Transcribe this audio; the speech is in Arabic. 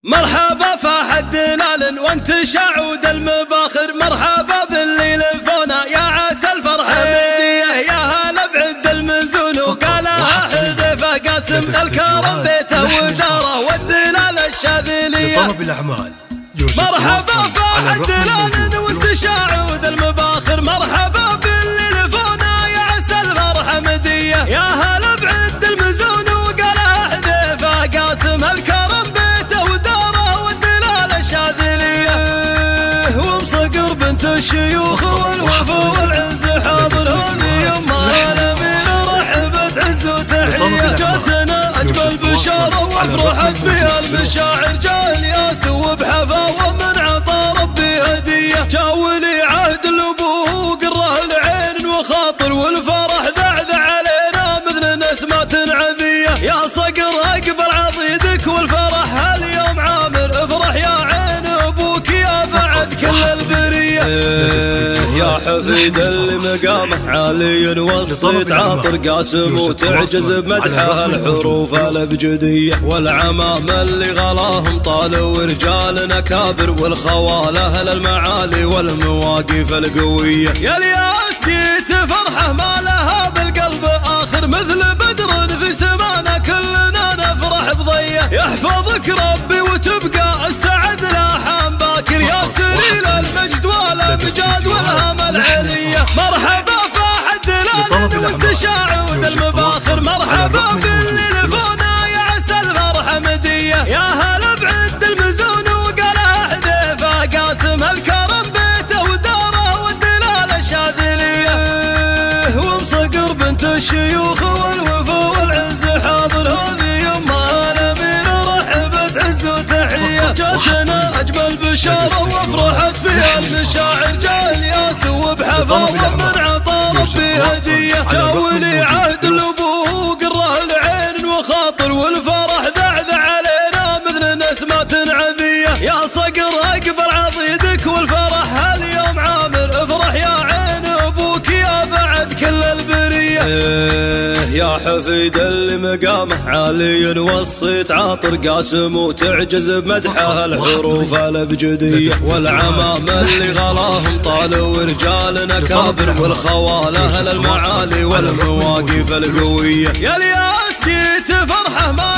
مرحبا فاحد دلال وانت شعود المباخر، مرحبا باللي لفونا يا عسى الفرحة مدية، يا هلا بعد المزون وقالها حذيفة قاسم الكرم بيته وداره والدلال الشاذلية لطلب الأعمال. مرحبا فاحد دلال وانت شعود المباخر، مرحبا باللي لفونا يا عسى الفرحة مدية، يا هلا بعد المزون وقالها حذيفة قاسم الكرم بيته وداره والدلال الشاذلية، ومصقر بنت الشيوخ والوفا والعز حاضرون يما الامين رحبت عز وتحية، جاتنا اجمل بشاره وافرحت فيها المشاعر، جاء الياس وبحفا ومن عطى ربي هديه، جاء ولي عهد الابو قره العين وخاطر والفرح ذعذع علينا مثل نسمات عذيه، يا صقر اقبل عضيدك والفرح هاليوم عامر، افرح يا عين ابوك يا بعد كل البريه، يا حفيد اللي مقامه عالي وسط عاطر قاسم وتعجز بمدحه الحروف الابجديه، والعمام اللي غلاهم طالوا ورجالنا كابر، والخوال اهل المعالي والمواقف القويه، يا الياس جيت فرحه ما لها بالقلب اخر، مثل بدر في سمانه كلنا نفرح بضيه، يحفظك ربي وتبقى السعد لاحام باكر، يا سريل المجد والامجاد والهام العليه، مرحبا فاحد دلال وانت شاعود المباخر، مرحبا باللي لفونا يا عسى الفرحه مديه، يا هلا بعد المزون وقالها حذيفه قاسم الكرم بيته وداره والدلال الشاذليه، ومصقر بنت الشيوخ والوفا والعز حاضر، هذه يما الامين رحبت عز وتحيه، جاتنا اجمل بشاره وافرحت فيها المشاعر، جاء الياس وبحفا ومن عطى ربي هديه، جاء ولي عهد الابو قره العين وخاطر والفرح ذعذع علينا مثل نسمات عذيه، يا صقر اقبل عضيدك والفرح هاليوم عامر، افرح يا عين ابوك يا بعد كل البريه، يا حفيد اللي مقامه عالي وسط عاطر قاسم وتعجز بمدحه الحروف الابجديه، والعمام اللي غلاهم طالوا ورجالنا كابر، والخوال اهل المعالي والمواقف القويه، يا الياس جيت فرحه ما